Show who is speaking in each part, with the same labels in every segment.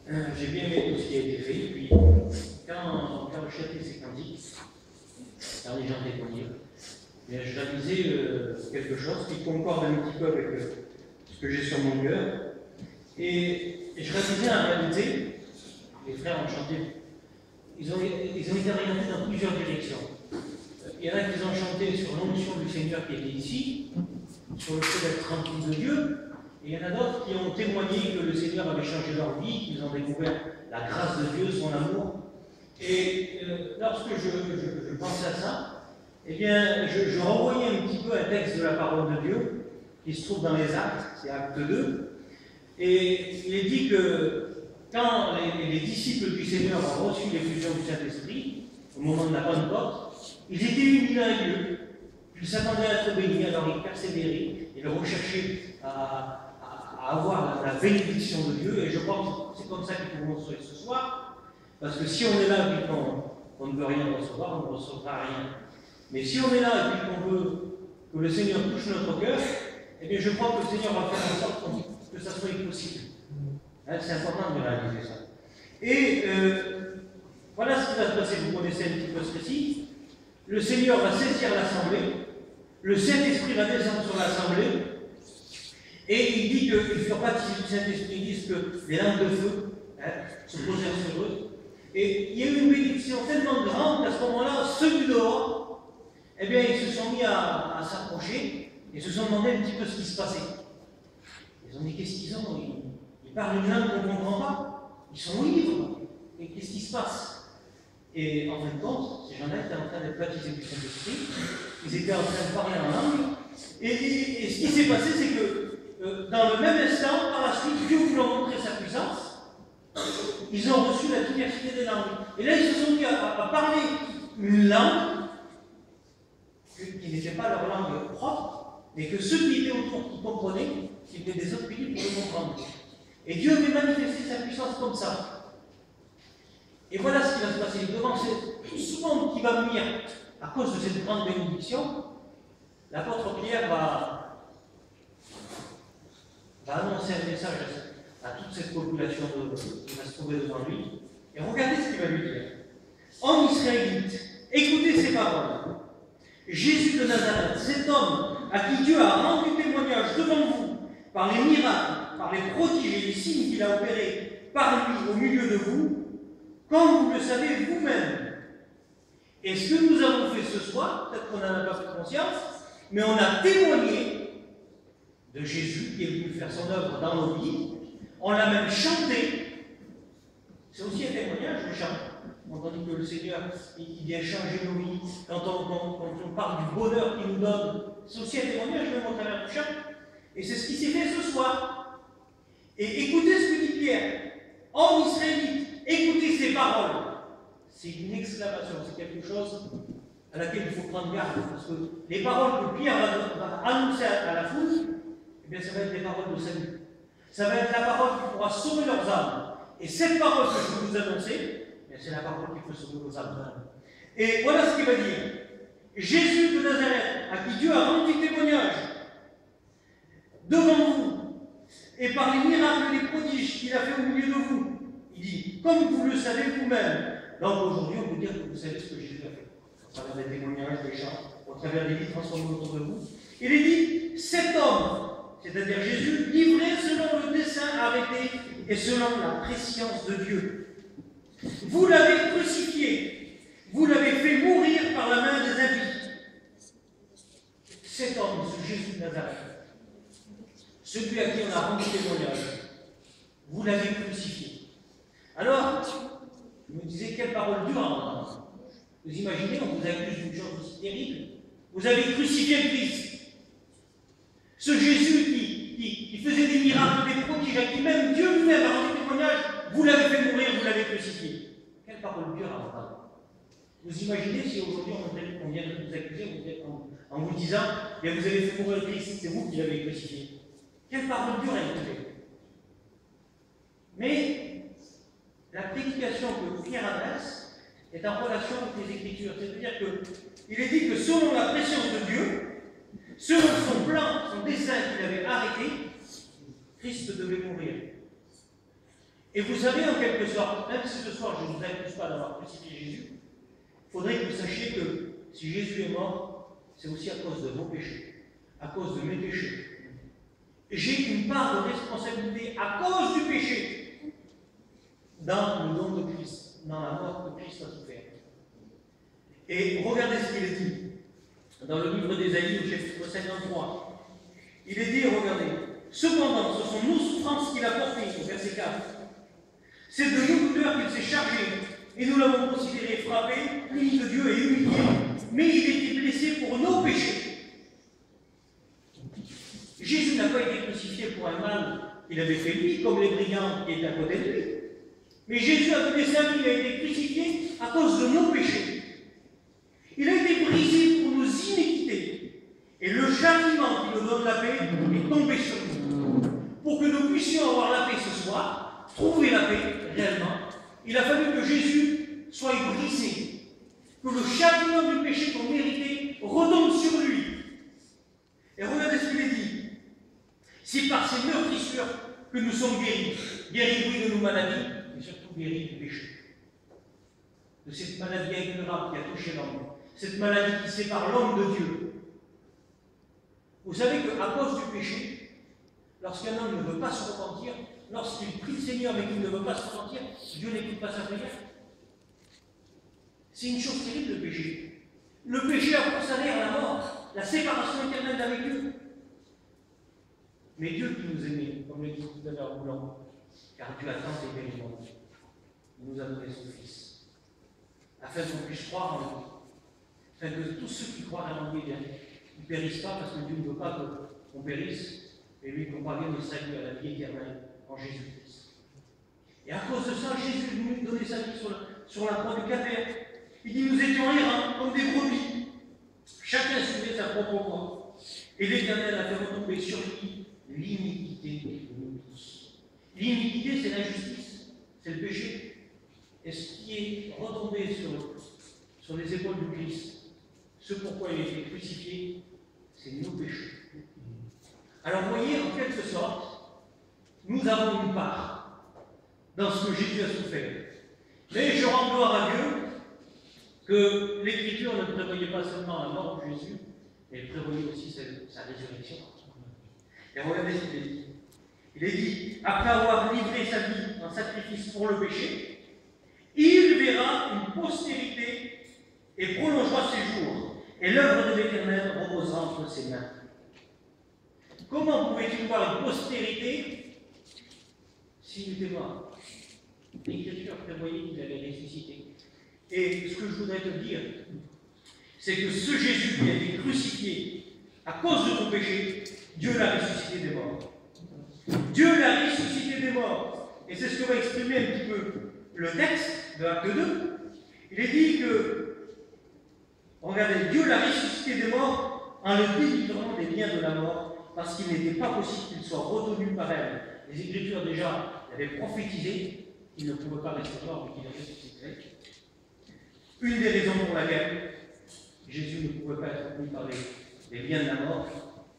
Speaker 1: J'ai bien aimé tout ce qui a été fait. Puis, quand je chantais ces cantiques, quand les gens témoignaient, je réalisais quelque chose qui concorde un petit peu avec ce que j'ai sur mon cœur. Et je réalisais en réalité, les frères ont chanté, ils ont été orientés dans plusieurs directions. Il y en a qui ont chanté sur l'onction du Seigneur qui était ici, sur le fait d'être rempli de Dieu, et il y en a d'autres qui ont témoigné que le Seigneur avait changé leur vie, qu'ils ont découvert la grâce de Dieu, son amour. Et lorsque je pensais à ça, eh bien, je renvoyais un petit peu un texte de la parole de Dieu qui se trouve dans les Actes, c'est Acte 2, et il est dit que quand les disciples du Seigneur ont reçu l'effusion du Saint-Esprit, au moment de la Pentecôte, ils étaient unis dans un lieu, ils s'attendaient à être bénis, alors ils persévéraient, ils recherchaient à avoir la bénédiction de Dieu, et je pense que c'est comme ça qu'il faut vous montrer ce soir, parce que si on est là et qu'on ne veut rien recevoir, on ne recevra rien. Mais si on est là et qu'on veut que le Seigneur touche notre cœur, eh bien je crois que le Seigneur va faire en sorte que ça soit possible. Hein, c'est important de réaliser ça. Et voilà ce qui va se passer, vous connaissez un petit peu ce récit. Le Seigneur va saisir l'assemblée, le Saint-Esprit va descendre sur l'assemblée, et il dit qu'ils ne furent pas baptisés du Saint-Esprit, ils disent que les langues de feu se posèrent sur eux. Et il y a eu une bénédiction tellement grande qu'à ce moment-là, ceux du dehors, eh bien, ils se sont mis à s'approcher et se sont demandé un petit peu ce qui se passait. Ils ont dit qu'est-ce qu'ils ont? Ils parlent une langue qu'on ne comprend pas. Ils sont libres. Et qu'est-ce qui se passe? Et en fin de compte, ces gens-là étaient en train d'être baptisés du Saint-Esprit. Ils étaient en train de parler en langue. Et ce qui s'est passé, c'est que dans le même instant, par la suite, Dieu voulant montrer sa puissance, ils ont reçu la diversité des langues. Et là, ils se sont mis à parler une langue qui n'était pas leur langue propre, mais que ceux qui étaient autour, qui comprenaient, qui étaient des autres pays pour le comprendre. Et Dieu avait manifesté sa puissance comme ça. Et voilà ce qui va se passer. Devant tout ce monde qui va venir à cause de cette grande bénédiction, l'apôtre Pierre va annoncer un message à toute cette population qui va se trouver devant lui. Et regardez ce qu'il va lui dire. En Israélite, écoutez ces paroles. Jésus de Nazareth, cet homme à qui Dieu a rendu témoignage devant vous, par les miracles, par les prodiges et les signes qu'il a opérés par lui au milieu de vous, comme vous le savez vous-même. Et ce que nous avons fait ce soir, peut-être qu'on n'en a pas fait conscience, mais on a témoigné de Jésus qui est venu faire son œuvre dans nos vies. On l'a même chanté. C'est aussi un témoignage, le chant. On dit que le Seigneur, il vient changer nos vies. Quand on parle du bonheur qu'il nous donne, c'est aussi un témoignage, même au travers du chant. Et c'est ce qui s'est fait ce soir. Et écoutez ce que dit Pierre. En Israélite, écoutez ces paroles. C'est une exclamation, c'est quelque chose à laquelle il faut prendre garde. Parce que les paroles que Pierre va annoncer à la foule, eh bien, ça va être des paroles de salut. Ça va être la parole qui pourra sauver leurs âmes. Et cette parole que je vais vous annoncer, c'est la parole qui peut sauver vos âmes. Et voilà ce qu'il va dire. Jésus de Nazareth, à qui Dieu a rendu témoignage devant vous, et par les miracles et les prodiges qu'il a fait au milieu de vous, il dit, comme vous le savez vous-même. Donc aujourd'hui, on peut dire que vous savez ce que Jésus a fait. Au travers des témoignages, des chants, au travers des vies transformées autour de vous. Il est dit, cet homme, c'est-à-dire Jésus, livré selon le dessein arrêté et selon la prescience de Dieu. Vous l'avez crucifié, vous l'avez fait mourir par la main des impies. Cet homme, ce Jésus de Nazareth, celui à qui on a rendu témoignage, vous l'avez crucifié. Alors, je me disais, quelle parole dure à entendre. Vous imaginez, on vous accuse d'une chose aussi terrible. Vous avez crucifié le Christ. Ce Jésus qui faisait des miracles, des prodiges, à qui même Dieu lui-même a rendu témoignage, vous l'avez fait mourir, vous l'avez crucifié. Quelle parole dure à entendre. Vous imaginez si aujourd'hui on vient de vous accuser en vous disant, bien, vous avez fait mourir le Christ, c'est vous qui l'avez crucifié. Quelle parole dure à écouter. Mais la prédication que Pierre adresse est en relation avec les Écritures. C'est-à-dire qu'il est dit que selon la préscience de Dieu, selon son plan, son dessein qu'il avait arrêté, Christ devait mourir. Et vous savez, en quelque sorte, même si ce soir je ne vous accuse pas d'avoir crucifié Jésus, il faudrait que vous sachiez que si Jésus est mort, c'est aussi à cause de vos péchés, à cause de mes péchés. J'ai une part de responsabilité à cause du péché dans le don de Christ, dans la mort que Christ a souffert. Et regardez ce qu'il est dit dans le livre d'Ésaïe au chapitre 53. Il est dit, regardez, cependant, ce sont nos souffrances qu'il a portées, au verset 4. C'est de nos douleurs qu'il s'est chargé, et nous l'avons considéré frappé, puni de Dieu et humilié, mais il était blessé pour nos péchés. Jésus n'a pas été crucifié pour un mal qu'il avait fait lui, comme les brigands qui étaient à côté de lui. Mais Jésus a donné sa vie, il a été crucifié à cause de nos péchés. Il a été brisé pour nos iniquités. Et le châtiment qui nous donne la paix est tombé sur nous. Pour que nous puissions avoir la paix ce soir, trouver la paix réellement, il a fallu que Jésus soit brisé. Que le châtiment du péché qu'on méritait retombe sur lui. Et regardez ce qu'il est dit. C'est par ces meurtrissures que nous sommes guéris. Guéris, oui, de nos maladies, mais surtout guéris du péché. De cette maladie incurable qui a touché l'homme. Cette maladie qui sépare l'homme de Dieu. Vous savez qu'à cause du péché, lorsqu'un homme ne veut pas se repentir, lorsqu'il prie le Seigneur mais qu'il ne veut pas se repentir, Dieu n'écoute pas sa prière. C'est une chose terrible, le péché. Le péché a pour salaire la mort, la séparation éternelle avec Dieu. Mais Dieu qui nous aimait, comme le dit tout à l'heure Boulan, car Dieu a tant aimé le monde, il nous a donné son Fils, afin qu'on puisse croire en lui, afin que tous ceux qui croient en lui, ne périssent pas, parce que Dieu ne veut pas qu'on périsse, et lui qu'on parvienne au salut, à la vie éternelle en Jésus-Christ. Et à cause de ça, Jésus est venu donner sa vie sur la croix du Calvaire. Il dit, nous étions errants comme des brebis. Chacun suivait sa propre voie. Et l'Éternel a fait retomber sur lui l'iniquité de nous tous. L'iniquité, c'est l'injustice, c'est le péché. Et ce qui est retombé sur les épaules du Christ, ce pourquoi il a été crucifié, c'est nos péchés. Alors, vous voyez, en quelque sorte, nous avons une part dans ce que Jésus a souffert. Mais je rends gloire à Dieu que l'Écriture ne prévoyait pas seulement la mort de Jésus, mais elle prévoyait aussi sa résurrection. Et regardez ce qu'il est dit. Il est dit, après avoir livré sa vie en sacrifice pour le péché, il verra une postérité et prolongera ses jours, et l'œuvre de l'Éternel reposera entre ses mains. Comment pouvait-il voir une postérité s'il était mort? L'Écriture prévoyait qu'il allait ressusciter. Et ce que je voudrais te dire, c'est que ce Jésus qui a été crucifié à cause de ton péché, Dieu l'a ressuscité des morts. Dieu l'a ressuscité des morts. Et c'est ce que va exprimer un petit peu le texte de Acte 2. Il est dit que, regardez, Dieu l'a ressuscité des morts en le délivrant des liens de la mort, parce qu'il n'était pas possible qu'il soit retenu par elle. Les Écritures déjà avaient prophétisé qu'il ne pouvait pas rester mort, mais qu'il ressusciterait. Une des raisons pour laquelle Jésus ne pouvait pas être retenu par les liens de la mort.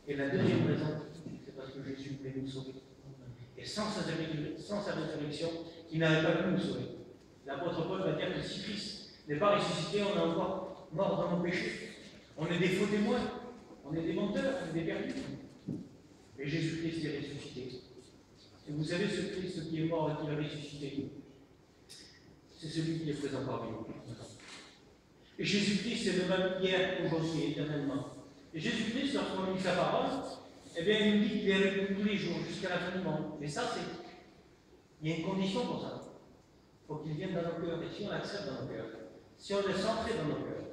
Speaker 1: Et la deuxième raison, c'est parce que Jésus voulait nous sauver. Et sans sa résurrection, il n'avait pas pu nous sauver. L'apôtre Paul va dire que si Christ n'est pas ressuscité, on est encore mort dans nos péchés. On est des faux témoins, on est des menteurs, on est des perdus. Et Jésus-Christ est ressuscité. Et vous savez, ce Christ qui est mort et qui est ressuscité, c'est celui qui est présent parmi nous. Et Jésus-Christ est le même hier, aujourd'hui et éternellement. Et Jésus-Christ, lorsqu'on lit sa parole, eh bien, il nous dit qu'il est avec nous tous les jours, jusqu'à la fin du monde. Mais ça, il y a une condition pour ça. Il faut qu'il vienne dans nos cœurs. Et si on l'accepte dans nos cœurs, si on le laisse entrer dans nos cœurs,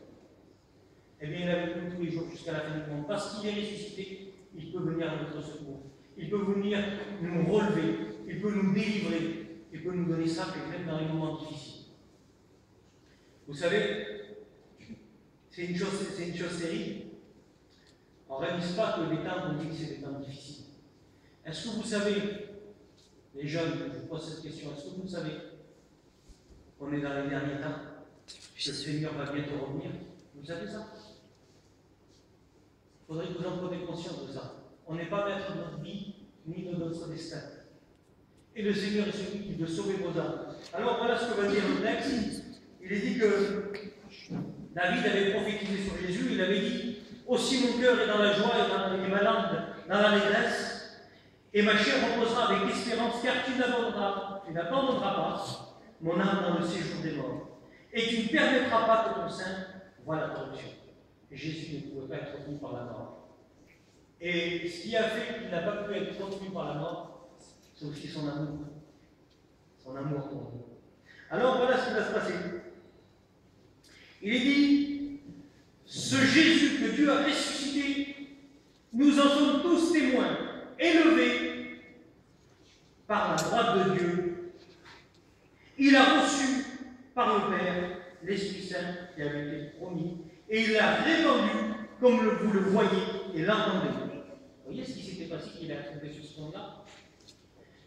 Speaker 1: eh bien, il est avec nous tous les jours, jusqu'à la fin du monde. Parce qu'il est ressuscité, il peut venir à notre secours. Il peut venir nous relever. Il peut nous délivrer. Il peut nous donner ça, même dans les moments difficiles. Vous savez, c'est une chose terrible. On ne réalise pas que les temps qu'on dit que c'est des temps difficiles. Est-ce que vous savez, les jeunes, je vous pose cette question, est-ce que vous savez qu'on est dans les derniers temps, que le Seigneur va bientôt revenir? Vous savez ça? Il faudrait que vous en preniez conscience de ça. On n'est pas maître de notre vie, ni de notre destin. et le Seigneur est celui qui veut sauver vos âmes. Alors voilà ce que va dire le texte. Il est dit que David avait prophétisé sur Jésus, il avait dit « Aussi mon cœur est dans la joie et ma langue dans l'allégresse, et ma chair reposera avec espérance, car tu n'abandonneras pas mon âme dans le séjour des morts, et tu ne permettras pas que ton sein voie la corruption. » Jésus ne pouvait pas être retenu par la mort. Et ce qui a fait qu'il n'a pas pu être retenu par la mort, c'est aussi son amour. Son amour pour nous. Alors voilà ce qui va se passer. Il est dit, ce Jésus que Dieu a ressuscité, nous en sommes tous témoins, élevés par la droite de Dieu. Il a reçu par le Père l'Esprit Saint qui avait été promis, et il l'a répandu comme vous le voyez et l'entendez. Vous voyez ce qui s'était passé qu'il a trouvé sur ce monde-là?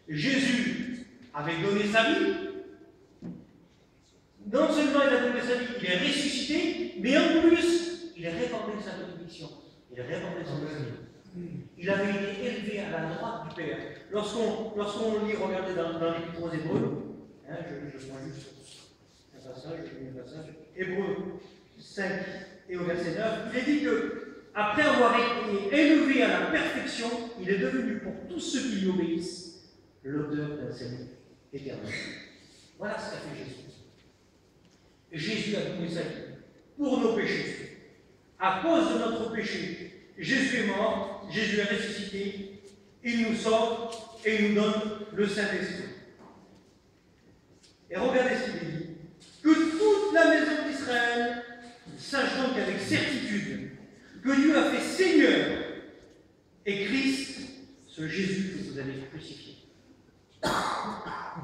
Speaker 1: Jésus avait donné sa vie. Non seulement il a donné sa vie, il est ressuscité, mais en plus, il a répandu sa bénédiction. Il a répandu son esprit. Il avait été élevé à la droite du Père. Lorsqu'on lit, regardez dans l'Épître aux Hébreux, hein, je prends juste un passage, Hébreux 5 et au verset 9, il est dit que, après avoir été élevé à la perfection, il est devenu pour tous ceux qui lui obéissent l'auteur d'un salut éternel. Voilà ce qu'a fait Jésus. Jésus a donné sa vie pour nos péchés. À cause de notre péché, Jésus est mort, Jésus est ressuscité, il nous sauve et il nous donne le Saint-Esprit. Et regardez ce qu'il dit. Que toute la maison d'Israël sache donc avec certitude que Dieu a fait Seigneur et Christ, ce Jésus que vous avez crucifié.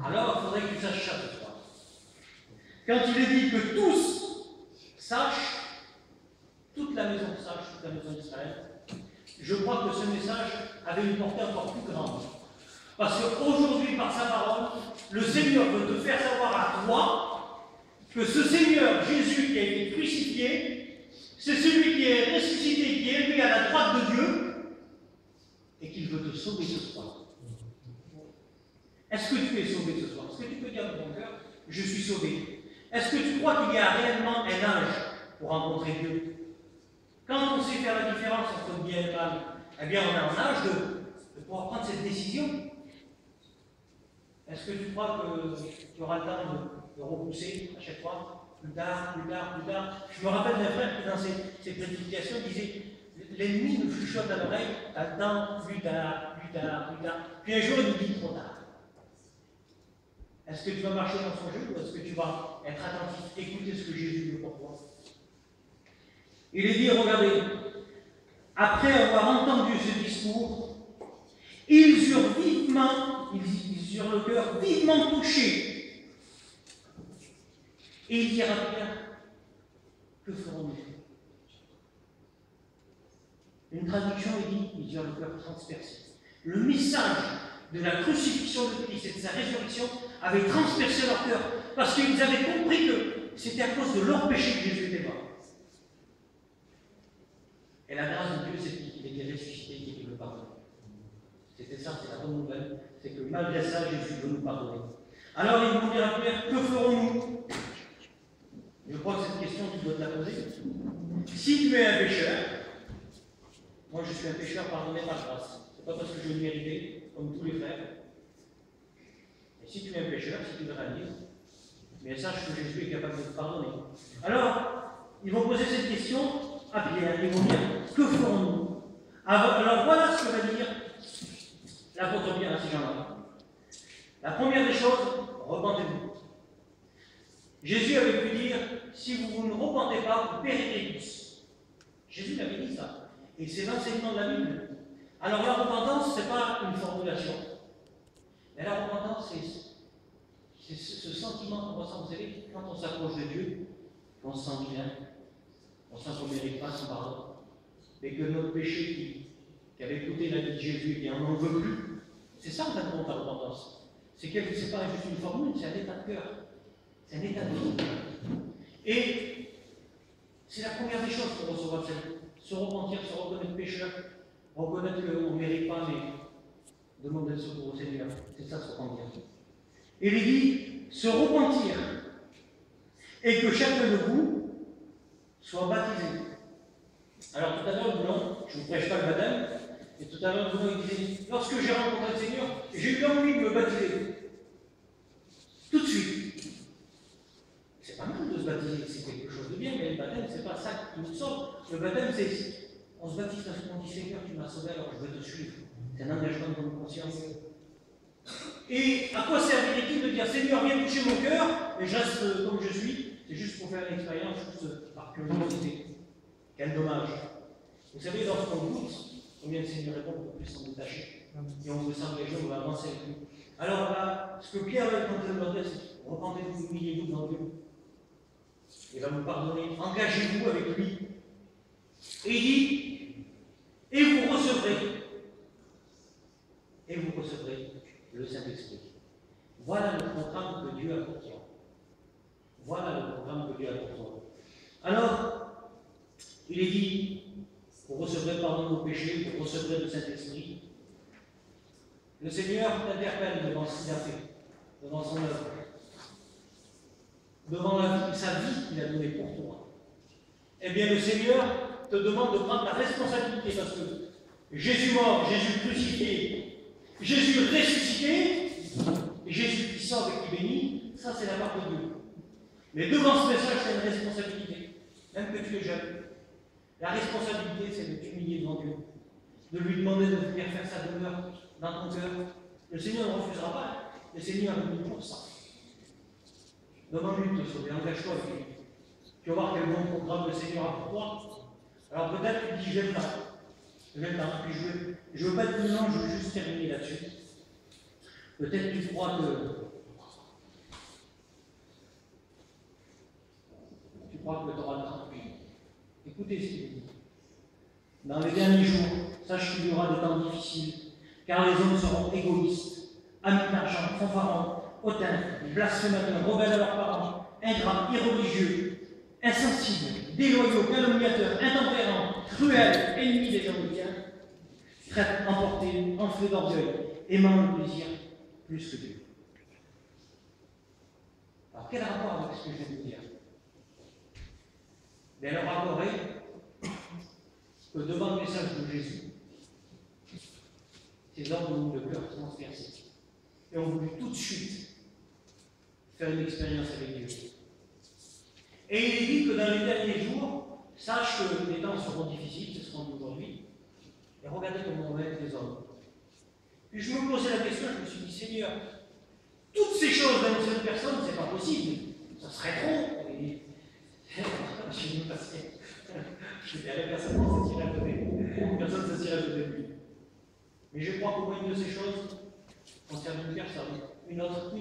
Speaker 1: Alors, il faudrait que tu saches ça ce soir. Quand il est dit que tous sachent, toute la maison sache, toute la maison d'Israël, je crois que ce message avait une portée encore plus grande. Parce qu'aujourd'hui, par sa parole, le Seigneur veut te faire savoir à toi que ce Seigneur, Jésus qui a été crucifié, c'est celui qui est ressuscité, qui est élevé à la droite de Dieu, et qu'il veut te sauver ce soir. Est-ce que tu es sauvé ce soir? Est-ce que tu peux dire de ton cœur, je suis sauvé? Est-ce que tu crois qu'il y a réellement un âge pour rencontrer Dieu? Quand on sait faire la différence entre le bien et le mal, eh bien on est en âge de pouvoir prendre cette décision. Est-ce que tu crois que tu auras le temps de repousser à chaque fois? Plus tard, plus tard, plus tard. Je me rappelle d'un frère qui, dans ses prédications, disait l'ennemi nous chuchote à l'oreille, attends, plus tard, plus tard, plus tard. Puis un jour, il nous dit trop tard. Est-ce que tu vas marcher dans son jeu ou est-ce que tu vas être attentif, écouter ce que Jésus veut pour toi? Il est dit, regardez, après avoir entendu ce discours, ils eurent le cœur vivement touché. Et ils dirent à Pierre, que ferons-nous? Une traduction est dit, ils eurent le cœur transpercé. Le message de la crucifixion de Christ et de sa résurrection avait transpercé leur cœur, parce qu'ils avaient compris que c'était à cause de leur péché que Jésus était mort. Et la grâce de Dieu, c'est qu'il était ressuscité et qu'il veut pardonner. C'était ça, c'est la bonne nouvelle, c'est que malgré ça, Jésus veut nous pardonner. Alors ils vont dire à Pierre, que ferons-nous? Je crois que cette question, tu dois te la poser. Si tu es un pécheur, moi je suis un pécheur pardonné par grâce. Ce n'est pas parce que je le méritais, comme tous les frères. Et si tu es un pécheur, si tu le réalises, mais sache que Jésus est capable de te pardonner. Alors, ils vont poser cette question à Pierre, ils vont dire, que ferons-nous? Alors voilà ce que va dire l'apôtre Pierre à ces gens-là. La première des choses, repentez-vous. Jésus avait pu dire, si vous ne repentez pas, vous périrez tous. Jésus l'avait dit ça. Et c'est l'enseignement de la Bible. Alors la repentance, ce n'est pas une formulation. Mais la repentance, c'est ce sentiment qu'on ressent, vous savez, quand on s'approche de Dieu, qu'on se sent bien, on sent qu'on ne mérite pas son pardon, mais que notre péché qui avait coûté la vie de Jésus, et on n'en veut plus. C'est ça en fin de compte la repentance. C'est pas juste une formule, c'est un état de cœur. C'est un état de vie. Et c'est la première des choses pour recevoir cette vie. Se repentir, se reconnaître pécheur, reconnaître qu'on ne mérite pas, Demandez le secours au Seigneur. C'est ça, se repentir. Et il dit, se repentir. Et que chacun de vous soit baptisé. Alors tout à l'heure, non, je ne vous prêche pas le baptême, et tout à l'heure, il disait, lorsque j'ai rencontré le Seigneur, j'ai eu envie de me baptiser. Tout de suite. C'est pas mal de se baptiser, c'est quelque chose de bien, mais le baptême, c'est pas ça qui nous sauve. Le baptême, c'est, on se baptise parce qu'on dit, Seigneur, tu m'as sauvé, alors je veux te suivre. C'est un engagement de notre conscience. Et à quoi servirait-il de dire, Seigneur, viens toucher mon cœur, et je reste comme je suis? C'est juste pour faire une expérience, juste par curiosité. Quel dommage. Vous savez, lorsqu'on doute, combien le Seigneur répond pour qu'on puisse s'en détacher. Et on veut s'engager, on va avancer avec lui. Alors là, ce que Pierre va quand il demandait, c'est repentez-vous, humiliez-vous devant Dieu. Il va vous pardonner. Engagez-vous avec lui. Et il dit, et vous recevrez le Saint-Esprit. Voilà le programme que Dieu a pour toi. Voilà le programme que Dieu a pour toi. Alors, il est dit, vous recevrez pardon de vos péchés, vous recevrez le Saint-Esprit. Le Seigneur t'interpelle devant ce qu'il a fait, devant son œuvre, devant sa vie qu'il a donnée pour toi. Eh bien, le Seigneur te demande de prendre la responsabilité parce que Jésus mort, Jésus crucifié, Jésus ressuscité, et Jésus puissant avec qui béni, ça c'est la part de Dieu. Mais devant ce message, c'est une responsabilité, même que tu es jeune. La responsabilité, c'est de t'humilier devant Dieu, de lui demander de venir faire sa demeure dans ton cœur. Le Seigneur ne refusera pas. Le Seigneur est venu pour ça. Demande-lui de te sauver, engage-toi avec lui. Tu vas voir quel bon programme le Seigneur a pour toi. Alors peut-être tu dis, j'ai le temps. J'ai le temps. Puis je ne veux pas être plus long, je veux juste terminer là-dessus. Peut-être tu crois que tu auras le temps. Écoutez ce qu'il dit. Dans les derniers jours, sache qu'il y aura des temps difficiles, car les hommes seront égoïstes, amis d'argent, fanfarons, hautains, blasphémateurs, rebelles à leurs parents, ingrats, irreligieux, insensibles, déloyaux, calomniateurs, intempérants, cruels, ennemis des hommes bien, traîtres, emportés, enflés d'orgueil, aimant le plaisir plus que Dieu. Alors quel rapport avec ce que je viens de vous dire? Bien, le rapport est que devant le message de Jésus, ces hommes ont eu le cœur transpercé et ont voulu tout de suite faire une expérience avec Dieu. Et il est dit que dans les derniers jours, sache que les temps seront difficiles, ce seront d'aujourd'hui, et regardez comment on va être les hommes. Puis je me posais la question, je me suis dit, Seigneur, toutes ces choses dans une seule personne, c'est pas possible, ça serait trop. Et je suis passé. Je dirais, personne ne s'assirait à côté. Personne ne s'assirait à côté de lui. Mais je crois qu'au moins une de ces choses concerne une personne, une autre.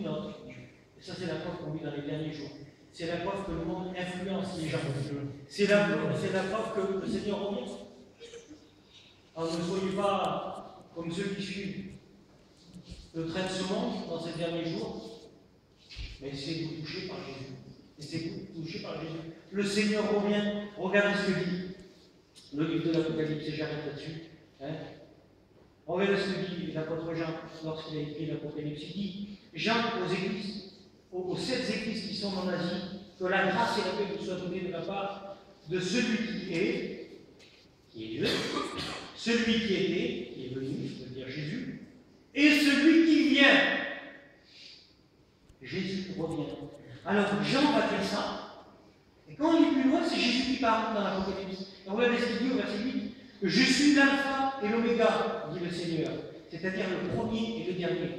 Speaker 1: Et ça, c'est la preuve qu'on vit dans les derniers jours. C'est la preuve que le monde influence les gens. C'est la preuve que le Seigneur revient. Alors ne soyez pas comme ceux qui suivent le trait de ce monde dans ces derniers jours, mais essayez de vous toucher par Jésus. Essayez de vous toucher par Jésus. Le Seigneur revient. Regardez ce que dit le livre de l'Apocalypse, et j'arrête là-dessus. Regardez ce que dit l'apôtre Jean lorsqu'il a écrit l'Apocalypse. Il dit, Jean aux églises, aux 7 églises qui sont en Asie, que la grâce et la paix vous soient données de la part de celui qui est Dieu, celui qui était, qui est venu, je veux dire Jésus, et celui qui vient. Jésus revient. Alors Jean va dire ça, et quand on lit plus loin, c'est Jésus qui parle dans l'Apocalypse. Et regardez ce qu'il dit au verset 8. Je suis l'alpha et l'oméga, dit le Seigneur, c'est-à-dire le premier et le dernier.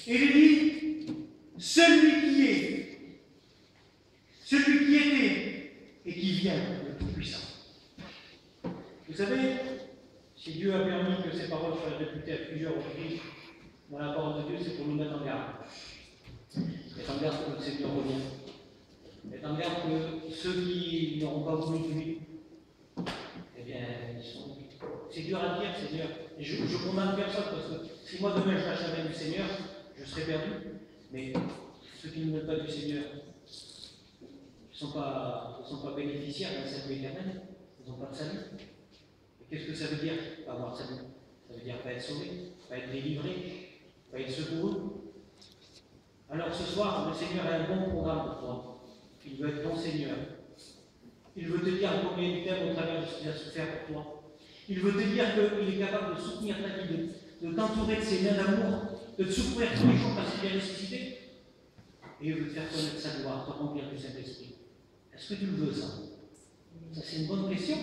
Speaker 1: Et il dit, celui qui est, celui qui était et qui vient, le Tout-Puissant. Vous savez, si Dieu a permis que ces paroles soient répétées à plusieurs reprises dans la parole de Dieu, c'est pour nous mettre en garde. Mettre en garde que le Seigneur revient. Mettre en garde que ceux qui n'auront pas voulu de lui, eh bien, c'est dur à dire, Seigneur. Et je condamne personne parce que si moi demain je lâche la main du Seigneur, je serai perdu. Mais ceux qui ne veulent pas du Seigneur ne sont pas bénéficiaires d'un salut éternel. Ils n'ont pas de salut. Et qu'est-ce que ça veut dire, avoir de salut? Ça Ça veut dire pas être sauvé, pas être délivré, pas être secouru. Alors ce soir, le Seigneur a un bon programme pour toi. Il veut être ton Seigneur. Il veut te dire combien il t'aime au travers de ce qu'il a souffert pour toi. Il veut te dire qu'il est capable de soutenir ta vie, de t'entourer de ses mains d'amour, de te secourir tous les jours parce qu'il est ressuscité. Et il veut te faire connaître sa gloire, te remplir du Saint-Esprit. Est-ce que tu le veux, ça? Ça, c'est une bonne question.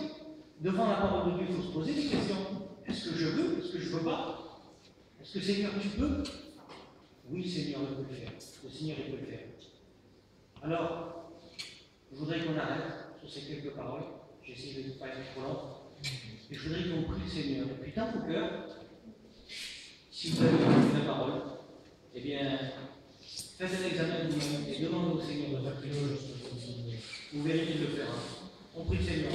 Speaker 1: Devant la parole de Dieu, il faut se poser des questions. Est-ce que je veux? Est-ce que je ne veux pas? Est-ce que Seigneur, tu peux? Oui, Seigneur, il peut le faire. Le Seigneur, il peut le faire. Alors, je voudrais qu'on arrête sur ces quelques paroles. J'essaie de ne pas être trop long. Et je voudrais qu'on prie le Seigneur. Et puis, dans vos cœurs, si vous avez entendu la parole, eh bien, faites un examen de vous-même et demandez au Seigneur de faire quelque chose. Vous verrez qu'il le fera. On prie le Seigneur.